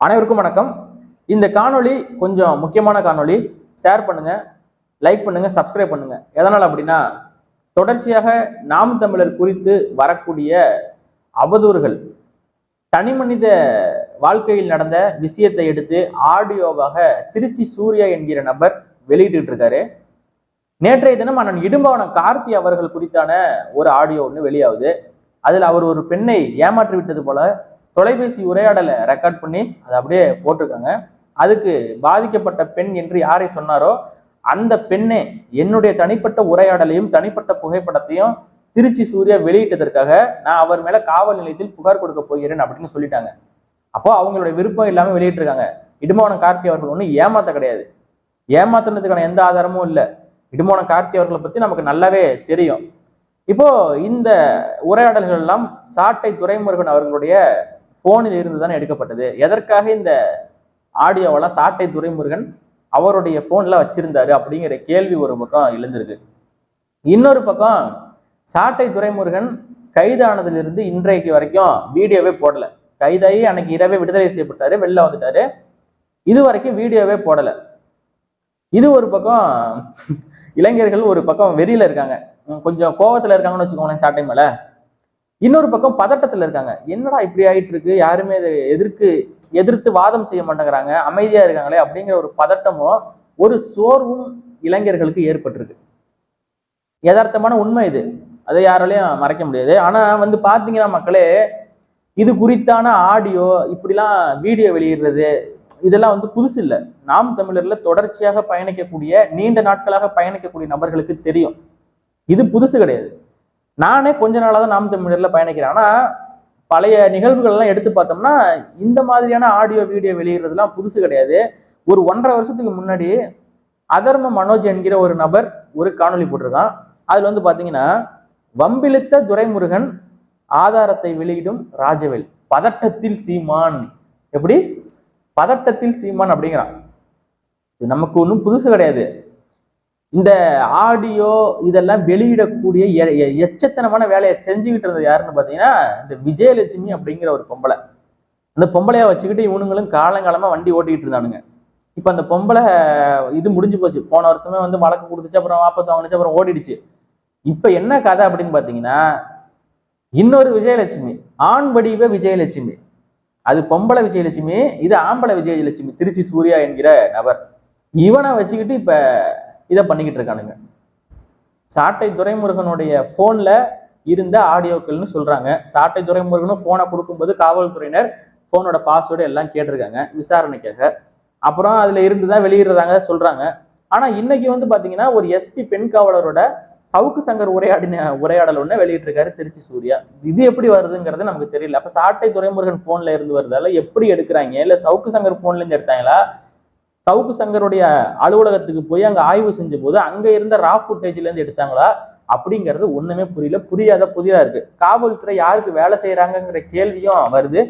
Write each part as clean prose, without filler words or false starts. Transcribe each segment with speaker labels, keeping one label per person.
Speaker 1: அனைவருக்கும் வணக்கம். இந்த காணொளி கொஞ்சம் முக்கியமான காணொளி. ஷேர் பண்ணுங்க, லைக் பண்ணுங்க, சப்ஸ்கிரைப் பண்ணுங்க. எதனால் அப்படின்னா, தொடர்ச்சியாக நாம் தமிழர் குறித்து வரக்கூடிய அவதூறுகள், தனி மனித வாழ்க்கையில் நடந்த விஷயத்தை எடுத்து ஆடியோவாக திருச்சி சூர்யா என்கிற நபர் வெளியிட்டு இருக்காரு. நேற்றைய தினம் அண்ணன் இடும்பாவனம் கார்த்தி அவர்கள் குறித்தான ஒரு ஆடியோ ஒன்று வெளியாகுது. அதில் அவர் ஒரு பெண்ணை ஏமாற்றி விட்டது போல தொலைபேசி உரையாடலை ரெக்கார்ட் பண்ணி அதை அப்படியே போட்டிருக்காங்க. அதுக்கு பாதிக்கப்பட்ட பெண் என்று யாரை சொன்னாரோ அந்த பெண்ணே என்னுடைய தனிப்பட்ட உரையாடலையும் தனிப்பட்ட புகைப்படத்தையும் திருச்சி சூர்யா வெளியிட்டதற்காக நான் அவர் மேல காவல் நிலையத்தில் புகார் கொடுக்க போகிறேன் அப்படின்னு சொல்லிட்டாங்க. அப்போ அவங்களுடைய விருப்பம் இல்லாம வெளியிட்டிருக்காங்க. இடும்பாவனம் கார்த்தி அவர்கள் ஒன்றும் ஏமாத்த கிடையாது. ஏமாத்துனதுக்கான எந்த ஆதாரமும் இல்லை. இடும்பாவனம் கார்த்தி அவர்களை பத்தி நமக்கு நல்லாவே தெரியும். இப்போ இந்த உரையாடல்கள் எல்லாம் சாட்டை துரைமுருகன் அவர்களுடைய போனில் இருந்து தான் எடுக்கப்பட்டது. எதற்காக இந்த ஆடியோவெல்லாம் சாட்டை துரைமுருகன் அவருடைய போன்ல வச்சிருந்தாரு அப்படிங்கிற கேள்வி ஒரு பக்கம் எழுந்திருக்கு. இன்னொரு பக்கம் சாட்டை துரைமுருகன் கைதானதிலிருந்து இன்றைக்கு வரைக்கும் வீடியோவே போடல. கைதாகி அன்னைக்கு இரவே விடுதலை செய்யப்பட்டாரு, வெளில வந்துட்டாரு. இது வரைக்கும் வீடியோவே போடல. இது ஒரு பக்கம் இளைஞர்கள் ஒரு பக்கம் வெறியில இருக்காங்க, கொஞ்சம் கோபத்துல இருக்காங்கன்னு வச்சுக்கோங்களேன் சாட்டை மேல. இன்னொரு பக்கம் பதட்டத்துல இருக்காங்க. என்னடா இப்படி ஆயிட்டு இருக்கு, யாருமே இதை எதிர்த்து வாதம் செய்ய மாட்டேங்கிறாங்க, அமைதியா இருக்காங்களே அப்படிங்கிற ஒரு பதட்டமும் ஒரு சோர்வும் இளைஞர்களுக்கு ஏற்பட்டிருக்கு. யதார்த்தமான உண்மை இது, அதை யாராலையும் மறைக்க முடியாது. ஆனா பாத்தீங்கன்னா மக்களே, இது குறித்தான ஆடியோ இப்படிலாம் வீடியோ வெளியிடுறது இதெல்லாம் புதுசு இல்லை. நாம் தமிழர்ல தொடர்ச்சியாக பயணிக்கக்கூடிய, நீண்ட நாட்களாக பயணிக்கக்கூடிய நபர்களுக்கு தெரியும். இது புதுசு கிடையாது. நானே கொஞ்ச நாளாக தான் நாம் தமிழர்ல பயணிக்கிறேன். ஆனா பழைய நிகழ்வுகள் எல்லாம் எடுத்து பார்த்தோம்னா இந்த மாதிரியான ஆடியோ வீடியோ வெளியிடுறதுலாம் புதுசு கிடையாது. ஒரு 1.5 வருஷத்துக்கு முன்னாடி அதர்ம மனோஜ் என்கிற ஒரு நபர் ஒரு காணொலி போட்டிருக்கான். அதுல பாத்தீங்கன்னா, வம்பிழுத்த துரைமுருகன் ஆதாரத்தை வெளியிடும் ராஜவேல், பதட்டத்தில் சீமான். எப்படி பதட்டத்தில் சீமான் அப்படிங்கிறான். இது நமக்கு ஒன்றும் புதுசு கிடையாது. இந்த ஆடியோ இதெல்லாம் வெளியிடக்கூடிய எச்சத்தனமான வேலையை செஞ்சுக்கிட்டு இருந்தது யாருன்னு பாத்தீங்கன்னா, இந்த விஜயலட்சுமி அப்படிங்கிற ஒரு பொம்பளை. அந்த பொம்பளையா வச்சுக்கிட்டு இவனுங்களும் காலங்காலமா வண்டி ஓட்டிக்கிட்டு இருந்தானுங்க. இப்ப அந்த பொம்பளை இது முடிஞ்சு போச்சு. போன வருஷமே வழக்கு கொடுத்துச்சு, அப்புறம் வாபஸ் வாங்கிச்சு, அப்புறம் ஓடிடுச்சு. இப்ப என்ன கதை அப்படின்னு பாத்தீங்கன்னா, இன்னொரு விஜயலட்சுமி, ஆண் வடிவ விஜயலட்சுமி. அது பொம்பளை விஜயலட்சுமி, இது ஆம்பளை விஜயலட்சுமி, திருச்சி சூர்யா என்கிற நபர். இவனை வச்சுக்கிட்டு இப்ப இதை பண்ணிக்கிட்டு இருக்கானுங்க. சாட்டை துரைமுருகனுடைய போன்ல இருந்த ஆடியோக்கள்னு சொல்றாங்க. சாட்டை துரைமுருகனும் போனை கொடுக்கும்போது காவல்துறையினர் போனோட பாஸ்வேர்டு எல்லாம் கேட்டிருக்காங்க விசாரணைக்காக. அப்புறம் அதுல இருந்துதான் வெளியிடுறதாங்க சொல்றாங்க. ஆனா இன்னைக்கு பாத்தீங்கன்னா, ஒரு எஸ்பி பெண் காவலரோட சவுக்கு சங்கர் உரையாடல் ஒண்ணு வெளியிட்டு இருக்காரு திருச்சி சூர்யா. இது எப்படி வருதுங்கிறது நமக்கு தெரியல. அப்ப சாட்டை துரைமுருகன் போன்ல இருந்து வருதால எப்படி எடுக்கிறாங்க, இல்ல சவுக்கு சங்கர் போன்ல இருந்து எடுத்தாங்களா, சவுக்கு சங்கருடைய அலுவலகத்துக்கு போய் அங்க ஆய்வு செஞ்ச போது அங்க இருந்த ரா ஃபுட்டேஜ்ல இருந்து எடுத்தாங்களா அப்படிங்கிறது ஒண்ணுமே புரியல. புதிதா இருக்கு. காவல்துறை யாருக்கு வேலை செய்யறாங்கிற கேள்வியும் வருது.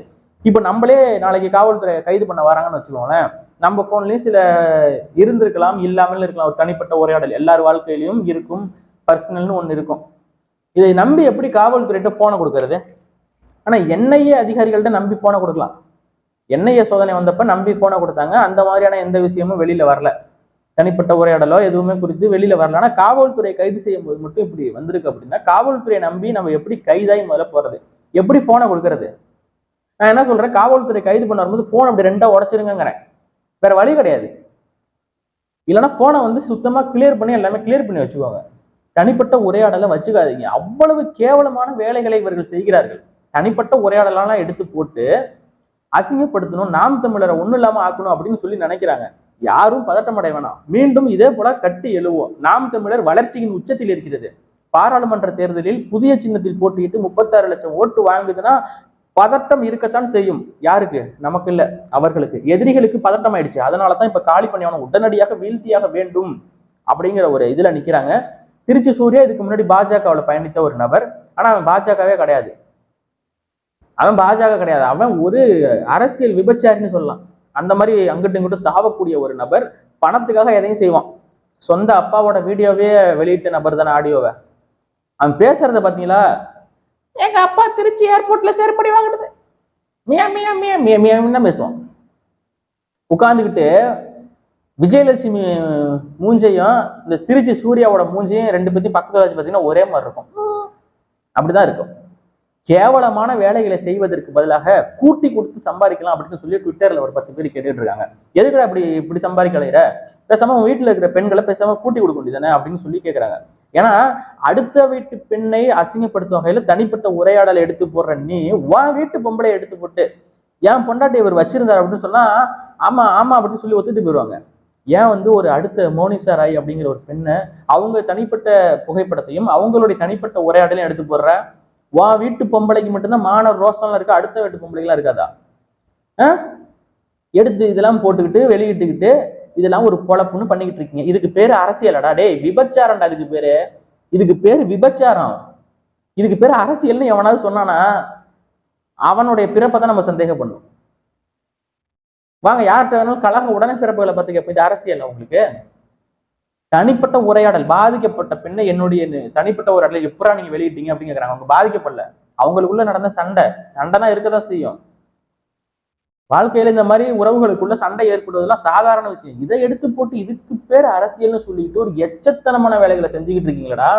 Speaker 1: இப்ப நம்மளே நாளைக்கு காவல்துறை கைது பண்ண வராங்கன்னு வச்சுக்கோங்களேன், நம்ம போன்லயும் சில இருந்திருக்கலாம், இல்லாமல் இருக்கலாம். ஒரு தனிப்பட்ட உரையாடல் எல்லார் வாழ்க்கையிலையும் இருக்கும், பர்சனல்னு ஒண்ணு இருக்கும். இதை நம்பி எப்படி காவல்துறையிட்ட போனை கொடுக்கறது? ஆனா என்ஐஏ அதிகாரிகள்ட்ட நம்பி போனை கொடுக்கலாம். என்ஐஏ சோதனை வந்தப்ப நம்பி போனை கொடுத்தாங்க. அந்த மாதிரியான எந்த விஷயமும் வெளியில வரல, தனிப்பட்ட உரையாடலோ எதுவுமே குறித்து வெளியில வரல. ஆனா காவல்துறை கைது செய்யும் போது மட்டும் இப்படி வந்திருக்கு. அப்படின்னா காவல்துறையை நம்பி நம்ம எப்படி கைதாய் முதல்ல போறது, எப்படி போனை கொடுக்கறது? நான் என்ன சொல்றேன், காவல்துறை கைது பண்ண வரும்போது போன் அப்படி 2ஆ உடைச்சிருங்கிறேன். வேற வழி கிடையாது. இல்லைன்னா போனை சுத்தமா கிளியர் பண்ணி எல்லாமே கிளியர் பண்ணி வச்சுக்கோங்க. தனிப்பட்ட உரையாடலை வச்சுக்காதீங்க. அவ்வளவு கேவலமான வேலைகளை இவர்கள் செய்கிறார்கள். தனிப்பட்ட உரையாடலாம் எடுத்து போட்டு அசிங்கப்படுத்தணும், நாம் தமிழரை ஒண்ணு இல்லாம ஆக்கணும் அப்படின்னு சொல்லி நினைக்கிறாங்க. யாரும் பதட்டம் அடைய வேணாம். மீண்டும் இதே போல கட்டி எழுவோம். நாம் தமிழர் வளர்ச்சியின் உச்சத்தில் இருக்கிறது. பாராளுமன்ற தேர்தலில் புதிய சின்னத்தில் போட்டியிட்டு 36 லட்சம் ஓட்டு வாங்குதுன்னா பதட்டம் இருக்கத்தான் செய்யும். யாருக்கு? நமக்கு இல்ல, அவர்களுக்கு. எதிரிகளுக்கு பதட்டம் ஆயிடுச்சு. அதனாலதான் இப்ப காலி பண்ணி உடனடியாக வீழ்த்தியாக வேண்டும் அப்படிங்கிற ஒரு இதுல நிக்கிறாங்க. திருச்சி சூர்யா இதுக்கு முன்னாடி பாஜகவில் பயணித்த ஒரு நபர். ஆனா அவன் பாஜகவே கிடையாது. அவன் ஒரு அரசியல் விபச்சாரின்னு சொல்லலாம். அந்த மாதிரி அங்கிட்டு இங்கிட்டு தாவக்கூடிய ஒரு நபர். பணத்துக்காக எதையும் செய்வான். சொந்த அப்பாவோட வீடியோவே வெளியிட்ட நபர் தானே ஆடியோவை. அவன் பேசுறத பாத்தீங்களா, எங்க அப்பா திருச்சி ஏர்போர்ட்ல செருப்படி வாங்கிடுது, மியா மியா மியா மியா மியான்னு பேசுவான். உட்கார்ந்துக்கிட்டு விஜயலட்சுமி மூஞ்சையும் இந்த திருச்சி சூர்யாவோட மூஞ்சையும் ரெண்டு பேத்தையும் பக்கத்துல வச்சு பார்த்தீங்கன்னா ஒரே மாதிரி இருக்கும். அப்படிதான் இருக்கும். கேவலமான வேலைகளை செய்வதற்கு பதிலாக கூட்டி கொடுத்து சம்பாதிக்கலாம் அப்படின்னு சொல்லி ட்விட்டர்ல ஒரு 10 பேர் கேட்டுட்டு இருக்காங்க. எதுக்கு இப்படி சம்பாதிக்கலையிற, பேசாம வீட்டுல இருக்கிற பெண்களை பேசாம கூட்டி கொடுக்க வேண்டியதானே அப்படின்னு சொல்லி கேட்கறாங்க. ஏன்னா அடுத்த வீட்டு பெண்ணை அசிங்கப்படுத்தும் வகையில தனிப்பட்ட உரையாடலை எடுத்து போடுற நீ உன் வீட்டு பொம்பளை எடுத்து போட்டு ஏன் பொண்டாட்டி இவர் வச்சிருந்தார் அப்படின்னு சொன்னா ஆமா ஆமா அப்படின்னு சொல்லி ஒத்துட்டு போயிடுவாங்க. ஏன் ஒரு அடுத்த மோனிஷா ராய் அப்படிங்கிற ஒரு பெண்ணை அவங்க தனிப்பட்ட புகைப்படத்தையும் அவங்களுடைய தனிப்பட்ட உரையாடலையும் எடுத்து போடுற வா வீட்டு பொம்பளைக்கு மட்டும்தான் மான ரோசம்லாம் இருக்கு, அடுத்த வீட்டு பொம்பளைக்கெல்லாம் இருக்காதா? எடுத்து இதெல்லாம் போட்டுக்கிட்டு வெளியிட்டுக்கிட்டு இதெல்லாம் ஒரு பொழப்புன்னு பண்ணிக்கிட்டு இருக்கீங்க. இதுக்கு பேரு அரசியலடா டே, விபச்சாரம்டா. இதுக்கு பேரு விபச்சாரம். இதுக்கு பேரு அரசியல்னு எவனாவது சொன்னானா அவனுடைய பிறப்பை தான் நம்ம சந்தேகம் பண்ணும். வாங்க யார்கிட்ட வேணாலும் கலங்க உடனே பிறப்புகளை பத்தி கேட்போம். இது அரசியல் உங்களுக்கு? தனிப்பட்ட உரையாடல், பாதிக்கப்பட்ட பெண்ணை என்னுடைய தனிப்பட்ட உரையாடலை எப்படா நீங்க வெளியிட்டீங்க அப்படின்னு கேக்குறாங்க. அவங்க பாதிக்கப்படல, அவங்களுக்குள்ள நடந்த சண்டைனா இருக்கதான் செய்யும். வாழ்க்கையில இந்த மாதிரி உறவுகளுக்குள்ள சண்டை ஏற்படுவதெல்லாம் சாதாரண விஷயம். இதை எடுத்து போட்டு இதுக்கு பேர் அரசியல்னு சொல்லிட்டு ஒரு எச்சத்தனமான வேலைகளை செஞ்சுக்கிட்டு இருக்கீங்களடா.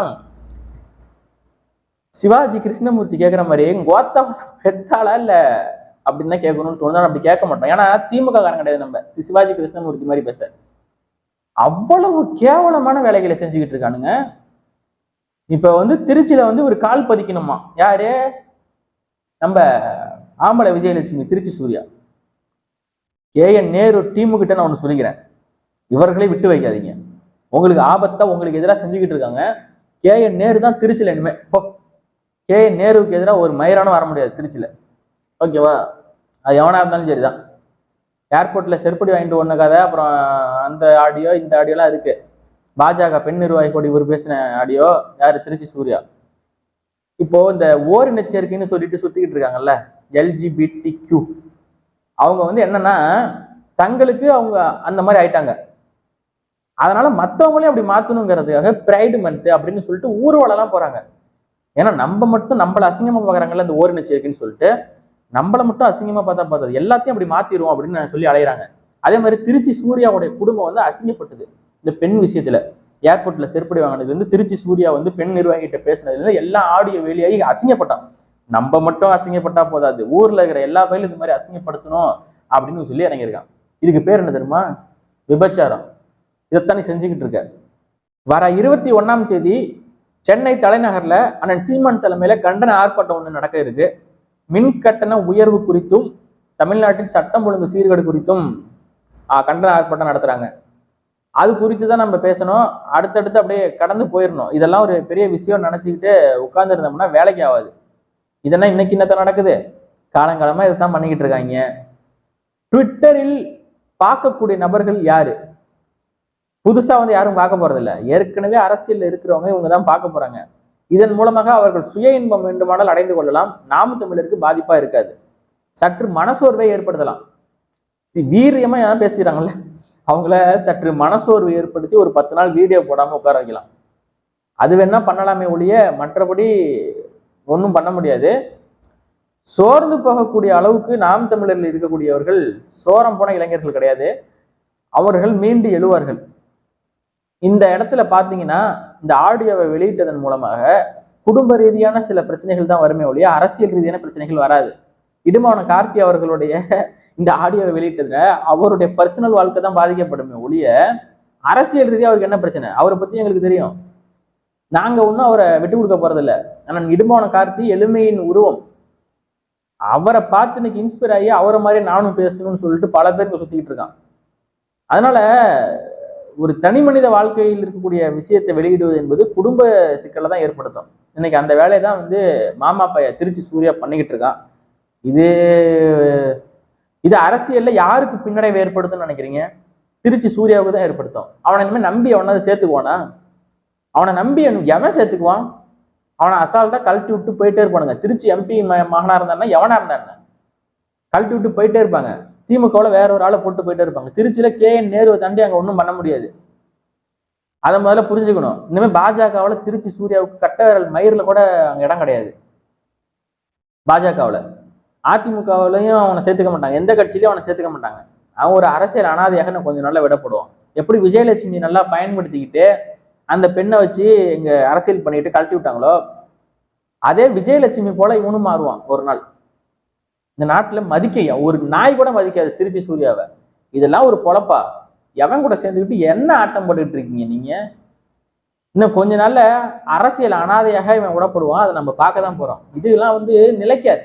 Speaker 1: சிவாஜி கிருஷ்ணமூர்த்தி கேட்கிற மாதிரி கோத்தா பெத்தாளா இல்ல அப்படின்னு தான் கேட்கணும்னு தோணுதான். அப்படி கேட்க மாட்டோம். ஏன்னா திமுக காரன் கிடையாது நம்ம சிவாஜி கிருஷ்ணமூர்த்தி மாதிரி பேச. அவ்வளவு கேவலமான வேலைகளை செஞ்சுக்கிட்டு இருக்கானுங்க. இப்ப திருச்சியில ஒரு கால் பதிக்கணுமா, யாரு? நம்ம ஆம்பளை விஜயலட்சுமி, திருச்சி சூர்யா. KN நேரு டீமு கிட்ட நான் ஒண்ணு சொல்லிக்கிறேன், இவர்களை விட்டு வைக்காதீங்க. உங்களுக்கு ஆபத்தா உங்களுக்கு எதிராக செஞ்சுக்கிட்டு இருக்காங்க. KN நேரு தான் திருச்சியில இனிமே. KN நேருவுக்கு எதிராக ஒரு மயிரானும் வர முடியாது திருச்சியில, ஓகேவா? அது எவனா இருந்தாலும் சரிதான். ஏர்போர்ட்ல செருப்படி வாங்கிட்டு ஒண்ணு கதை, அப்புறம் அந்த ஆடியோ இந்த ஆடியோலாம் இருக்கு. பாஜக பெண் நிர்வாகி கூட இவர் பேசின ஆடியோ, யாரு? திருச்சி சூர்யா. இப்போ இந்த ஓரின சேர்க்கைன்னு சொல்லிட்டு சுத்திக்கிட்டு இருக்காங்கல்ல LGBTQ, அவங்க என்னன்னா தங்களுக்கு அவங்க அந்த மாதிரி ஆயிட்டாங்க. அதனால மற்றவங்களையும் அப்படி மாத்தணுங்கிறதுக்காக பிரைடு மந்த் அப்படின்னு சொல்லிட்டு ஊர்வலம் போறாங்க. ஏன்னா நம்ம மட்டும் நம்மள அசிங்கமா பாக்குறாங்கல்ல இந்த ஓரின சேர்க்கைன்னு சொல்லிட்டு, நம்மளை மட்டும் அசிங்கமா பார்த்தது எல்லாத்தையும் அப்படி மாத்திரும் அப்படின்னு சொல்லி அலையிறாங்க. அதே மாதிரி திருச்சி சூர்யாவுடைய குடும்பம் அசிங்கப்பட்டது இந்த பெண் விஷயத்துல. ஏர்போர்ட்ல செருப்படி வாங்கினது திருச்சி சூர்யா பெண் நிர்வாகிகிட்ட பேசினதுல எல்லா ஆடியோ வெளியாகி அசிங்கப்பட்டான். நம்ம மட்டும் அசிங்கப்பட்டா போதாது, ஊர்ல இருக்கிற எல்லா பயிலும் இது மாதிரி அசிங்கப்படுத்தணும் அப்படின்னு சொல்லி இறங்கியிருக்கான். இதுக்கு பேர் என்ன தெரியுமா? விபச்சாரம். இதைத்தான் நீ செஞ்சுக்கிட்டு இருக்க. வர 21ஆம் தேதி சென்னை தலைநகர்ல அண்ணன் சீமான் தலைமையில கண்டன ஆர்ப்பாட்டம் ஒண்ணு நடக்க இருக்கு. மின் கட்டண உயர்வு குறித்தும் தமிழ்நாட்டில் சட்டம் ஒழுங்கு சீர்கேடு குறித்தும் கண்டன ஆர்ப்பாட்டம் நடத்துறாங்க. அது குறித்து தான் நம்ம பேசணும். அடுத்தடுத்து அப்படியே கடந்து போயிடணும். இதெல்லாம் ஒரு பெரிய விஷயம் நினைச்சுக்கிட்டு உட்கார்ந்து இருந்தோம்னா வேலைக்கு ஆகாது. இதெல்லாம் இன்னைக்கு என்னத்தான் நடக்குது, காலங்காலமா இதைத்தான் பண்ணிக்கிட்டு இருக்காங்க. ட்விட்டரில் பார்க்கக்கூடிய நபர்கள் யாரு? புதுசா யாரும் பார்க்க போறது இல்லை. ஏற்கனவே அரசியல் இருக்கிறவங்க இவங்க தான் பார்க்க போறாங்க. இதன் மூலமாக அவர்கள் சுய இன்பம் வேண்டுமானால் அடைந்து கொள்ளலாம். நாம் தமிழருக்கு பாதிப்பா இருக்காது. சற்று மனசோர்வை ஏற்படுத்தலாம். வீரியமா பேசுறாங்கல்ல, அவங்கள சற்று மனசோர்வு ஏற்படுத்தி ஒரு 10 நாள் வீடியோ போடாம உட்கார வைக்கலாம். அது வேணா பண்ணலாமே ஒழிய மற்றபடி ஒன்றும் பண்ண முடியாது. சோர்ந்து போகக்கூடிய அளவுக்கு நாம் தமிழரில் இருக்கக்கூடியவர்கள் சோரம் போன இளைஞர்கள் கிடையாது. அவர்கள் மீண்டு எழுவார்கள். இந்த இடத்துல பாத்தீங்கன்னா இந்த ஆடியோவை வெளியிட்டதன் மூலமாக குடும்ப ரீதியான சில பிரச்சனைகள் தான் வருமே ஒழிய அரசியல் ரீதியான பிரச்சனைகள் வராது. இடுமாவனம் கார்த்தி அவர்களுடைய இந்த ஆடியோவை வெளியிட்டதுல அவருடைய பர்சனல் வாழ்க்கை தான் பாதிக்கப்படுமே ஒழிய அரசியல் ரீதியா அவருக்கு என்ன பிரச்சனை அவரை பத்தி எங்களுக்கு தெரியும். நாங்க ஒன்றும் அவரை விட்டு கொடுக்க போறதில்ல. ஆனால் இடுமாவனம் கார்த்தி எளிமையின் உருவம். அவரை பார்த்து இன்னைக்கு இன்ஸ்பயர் ஆகி அவரை மாதிரி நானும் பேசணும்னு சொல்லிட்டு பல பேருக்கு சுத்திக்கிட்டு இருக்கான். அதனால ஒரு தனி மனித வாழ்க்கையில் இருக்கக்கூடிய விஷயத்தை வெளியிடுவது என்பது குடும்ப சிக்கலை தான் ஏற்படுத்தும். இன்னைக்கு அந்த வேலையை தான் மாமா பைய திருச்சி சூர்யா பண்ணிக்கிட்டு இருக்கான். இது அரசியல்ல யாருக்கு பின்னடைவு ஏற்படுத்தும்னு நினைக்கிறீங்க? திருச்சி சூர்யாவுக்கு தான் ஏற்படுத்தும். அவனை இனிமேல் நம்பி அவனாவது சேர்த்துக்குவானா? அவனை நம்பி எவன் சேர்த்துக்குவான்? அவனை அசால்ட்டா கழட்டி விட்டு போயிட்டே இருப்பானுங்க. திருச்சி MP மகனா இருந்தான்னா எவனா இருந்தான்னு கழட்டி விட்டு போயிட்டே இருப்பாங்க. திமுகவில் வேற ஒரு ஆளை போட்டு போயிட்டே இருப்பாங்க. திருச்சியில KN நேருவை தாண்டி அங்க ஒன்றும் பண்ண முடியாது. அதை முதல்ல புரிஞ்சுக்கணும். இனிமேல் பாஜகவில் திருச்சி சூர்யாவுக்கு கட்ட விரல் மயிரில கூட அங்க இடம் கிடையாது. பாஜகவில் அதிமுகவிலையும் அவனை சேர்த்துக்க மாட்டாங்க. எந்த கட்சியிலையும் அவனை சேர்த்துக்க மாட்டாங்க. அவன் ஒரு அரசியல் அனாதையாக நான் கொஞ்சம் நாள்ல விடப்படுவான். எப்படி விஜயலட்சுமி நல்லா பயன்படுத்திக்கிட்டு அந்த பெண்ணை வச்சு இங்க அரசியல் பண்ணிட்டு கழட்டி விட்டாங்களோ, அதே விஜயலட்சுமி போல இவனும் மாறுவான் ஒரு நாள். இந்த நாட்டுல மதிக்க ஒரு நாய் கூட மதிக்காது திருச்சி சூர்யாவை. இதெல்லாம் ஒரு பொழப்பா? எவன் கூட சேர்ந்துக்கிட்டு என்ன ஆட்டம் போட்டுக்கிட்டு இருக்கீங்க நீங்க? இன்னும் கொஞ்ச நாள்ல அரசியல் அனாதையாக இவன் விடப்படுவான். அதை நம்ம பார்க்க தான் போறோம். இதெல்லாம் நிலைக்காது.